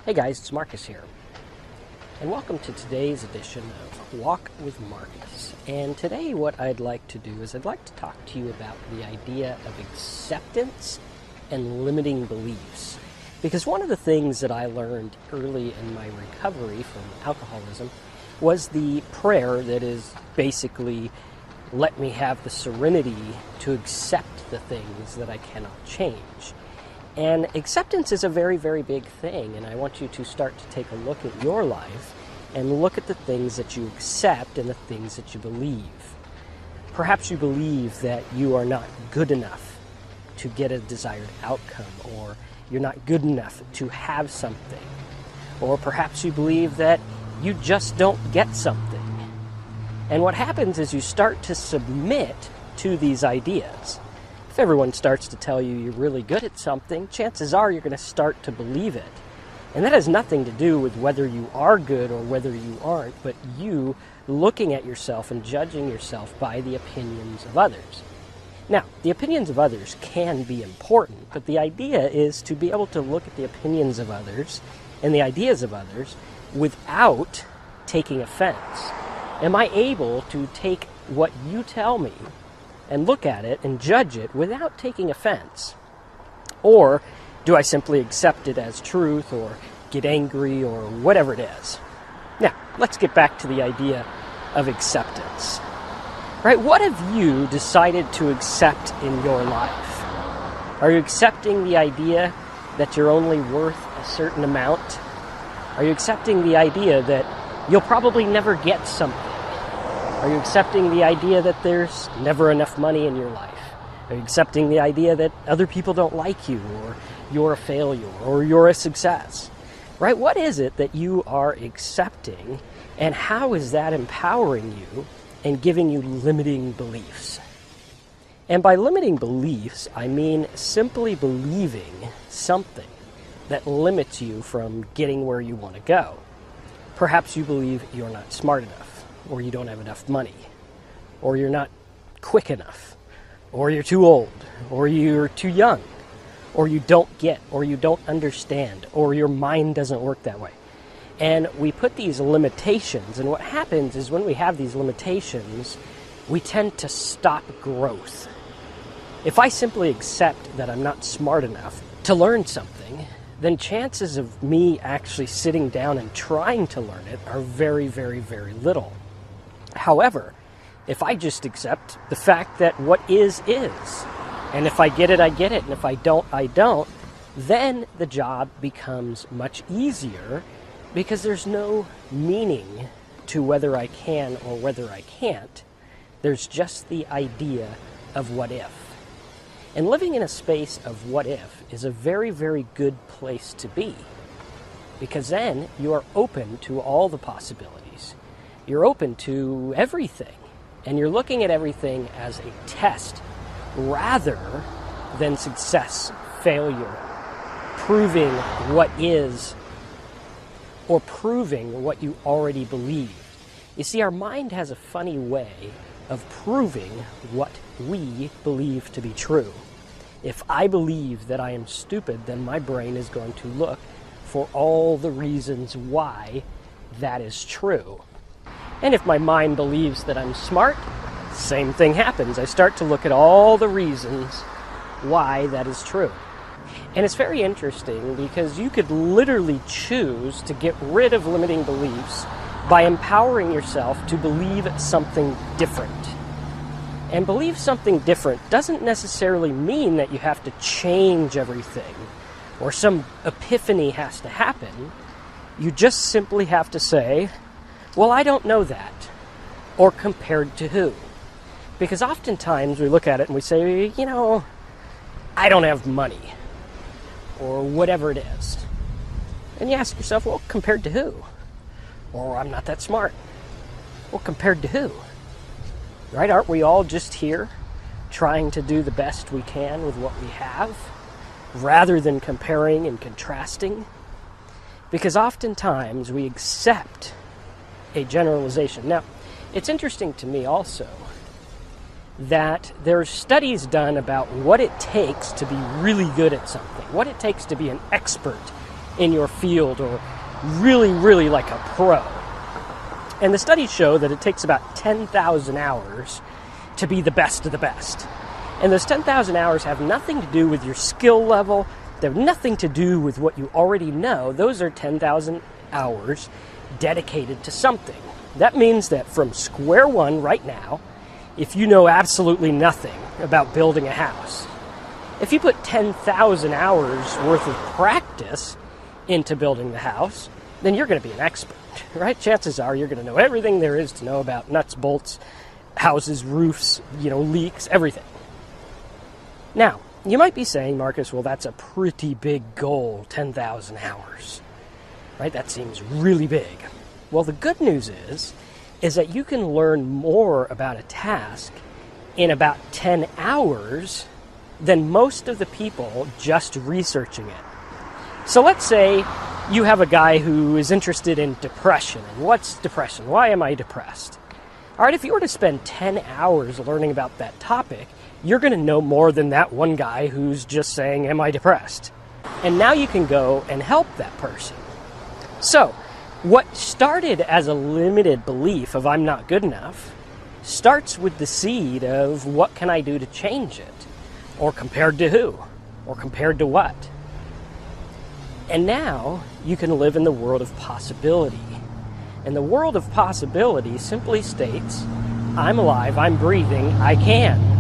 Hey guys, it's Marcus here, and welcome to today's edition of Walk with Marcus. And today what I'd like to do is I'd like to talk to you about the idea of acceptance and limiting beliefs. Because one of the things that I learned early in my recovery from alcoholism was the prayer that is basically, let me have the serenity to accept the things that I cannot change. And acceptance is a very, very big thing, and I want you to start to take a look at your life and look at the things that you accept and the things that you believe. Perhaps you believe that you are not good enough to get a desired outcome, or you're not good enough to have something, or perhaps you believe that you just don't get something. And what happens is you start to submit to these ideas. If everyone starts to tell you you're really good at something, chances are you're going to start to believe it. And that has nothing to do with whether you are good or whether you aren't, but you looking at yourself and judging yourself by the opinions of others. Now, the opinions of others can be important, but the idea is to be able to look at the opinions of others and the ideas of others without taking offense. Am I able to take what you tell me and look at it and judge it without taking offense? Or do I simply accept it as truth or get angry or whatever it is? Now, let's get back to the idea of acceptance. Right? What have you decided to accept in your life? Are you accepting the idea that you're only worth a certain amount? Are you accepting the idea that you'll probably never get something? Are you accepting the idea that there's never enough money in your life? Are you accepting the idea that other people don't like you, or you're a failure, or you're a success? Right? What is it that you are accepting, and how is that empowering you and giving you limiting beliefs? And by limiting beliefs, I mean simply believing something that limits you from getting where you want to go. Perhaps you believe you're not smart enough, or you don't have enough money, or you're not quick enough, or you're too old, or you're too young, or you don't get, or you don't understand, or your mind doesn't work that way. And we put these limitations, and what happens is when we have these limitations, we tend to stop growth. If I simply accept that I'm not smart enough to learn something, then chances of me actually sitting down and trying to learn it are very, very, very little. However, if I just accept the fact that what is, and if I get it, I get it, and if I don't, I don't, then the job becomes much easier because there's no meaning to whether I can or whether I can't. There's just the idea of what if. And living in a space of what if is a very, very good place to be, because then you are open to all the possibilities. You're open to everything, and you're looking at everything as a test rather than success, failure, proving what is, or proving what you already believe. You see, our mind has a funny way of proving what we believe to be true. If I believe that I am stupid, then my brain is going to look for all the reasons why that is true. And if my mind believes that I'm smart, same thing happens. I start to look at all the reasons why that is true. And it's very interesting because you could literally choose to get rid of limiting beliefs by empowering yourself to believe something different. And believe something different doesn't necessarily mean that you have to change everything or some epiphany has to happen. You just simply have to say, well, I don't know that. Or compared to who? Because oftentimes we look at it and we say, I don't have money. Or whatever it is. And you ask yourself, well, compared to who? Or I'm not that smart. Well, compared to who? Right? Aren't we all just here trying to do the best we can with what we have, rather than comparing and contrasting? Because oftentimes we accept a generalization. Now, it's interesting to me also that there are studies done about what it takes to be really good at something, what it takes to be an expert in your field or really, really like a pro. And the studies show that it takes about 10,000 hours to be the best of the best. And those 10,000 hours have nothing to do with your skill level. They have nothing to do with what you already know. Those are 10,000 hours dedicated to something. That means that from square one right now, if you know absolutely nothing about building a house, if you put 10,000 hours worth of practice into building the house, then you're going to be an expert, right? Chances are you're going to know everything there is to know about nuts, bolts, houses, roofs, leaks, everything. Now, you might be saying, Marcus, well, that's a pretty big goal, 10,000 hours, right? That seems really big. Well, the good news is that you can learn more about a task in about 10 hours than most of the people just researching it. So let's say you have a guy who is interested in depression. And what's depression? Why am I depressed? All right, if you were to spend 10 hours learning about that topic, you're going to know more than that one guy who's just saying, am I depressed? And now you can go and help that person. So, what started as a limited belief of I'm not good enough starts with the seed of what can I do to change it? Or compared to who? Or compared to what? And now you can live in the world of possibility. And the world of possibility simply states, I'm alive, I'm breathing, I can.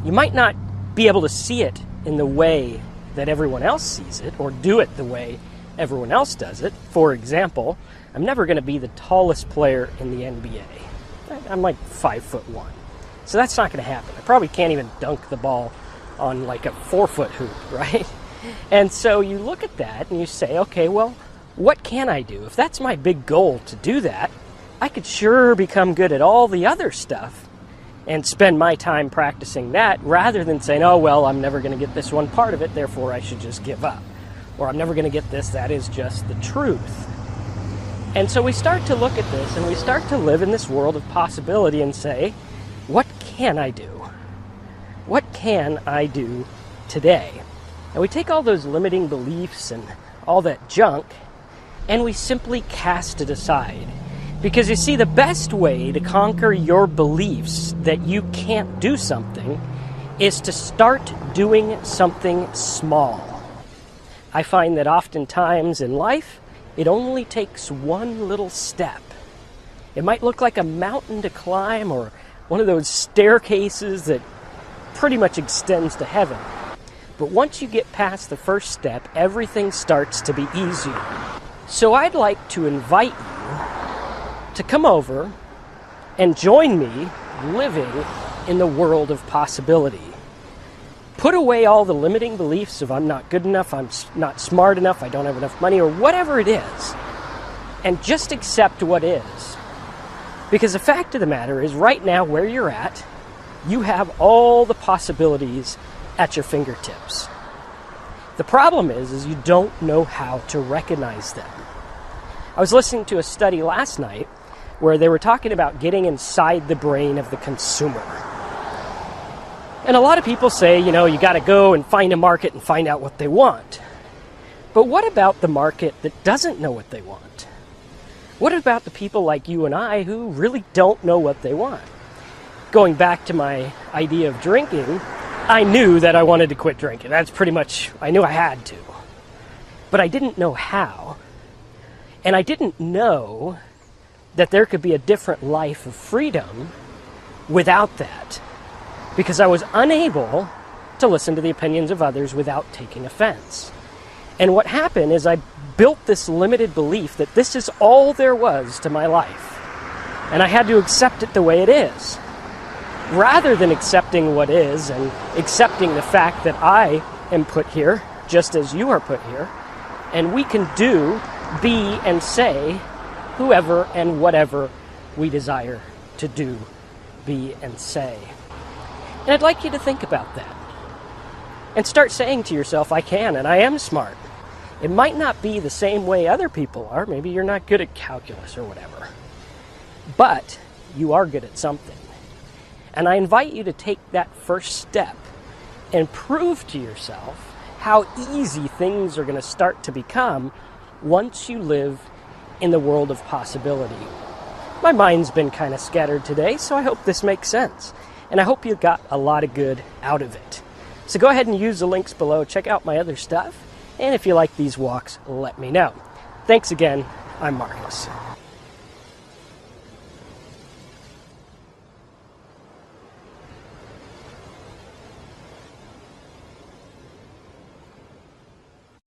You might not be able to see it in the way that everyone else sees it, or do it the way everyone else does it. For example, I'm never going to be the tallest player in the NBA. I'm like 5'1". So that's not going to happen. I probably can't even dunk the ball on like a 4-foot hoop, right? And so you look at that and you say, okay, well, what can I do? If that's my big goal to do that, I could sure become good at all the other stuff and spend my time practicing that rather than saying, oh, well, I'm never going to get this one part of it, therefore I should just give up. Or I'm never going to get this, that is just the truth. And so we start to look at this and we start to live in this world of possibility and say, what can I do? What can I do today? And we take all those limiting beliefs and all that junk and we simply cast it aside. Because you see, the best way to conquer your beliefs that you can't do something is to start doing something small. I find that oftentimes in life, it only takes one little step. It might look like a mountain to climb or one of those staircases that pretty much extends to heaven. But once you get past the first step, everything starts to be easier. So I'd like to invite you to come over and join me living in the world of possibility. Put away all the limiting beliefs of I'm not good enough, I'm not smart enough, I don't have enough money, or whatever it is, and just accept what is. Because the fact of the matter is, right now where you're at, you have all the possibilities at your fingertips. The problem is you don't know how to recognize them. I was listening to a study last night where they were talking about getting inside the brain of the consumer. And a lot of people say, you got to go and find a market and find out what they want. But what about the market that doesn't know what they want? What about the people like you and I who really don't know what they want? Going back to my idea of drinking, I knew that I wanted to quit drinking. That's pretty much, I knew I had to. But I didn't know how. And I didn't know that there could be a different life of freedom without that. Because I was unable to listen to the opinions of others without taking offense. And what happened is I built this limited belief that this is all there was to my life. And I had to accept it the way it is. Rather than accepting what is and accepting the fact that I am put here, just as you are put here, and we can do, be, and say whoever and whatever we desire to do, be, and say. And I'd like you to think about that. And start saying to yourself, I can and I am smart. It might not be the same way other people are. Maybe you're not good at calculus or whatever. But you are good at something. And I invite you to take that first step and prove to yourself how easy things are going to start to become once you live in the world of possibility. My mind's been kind of scattered today, so I hope this makes sense. And I hope you got a lot of good out of it. So go ahead and use the links below, check out my other stuff, and if you like these walks, let me know. Thanks again, I'm Marcus.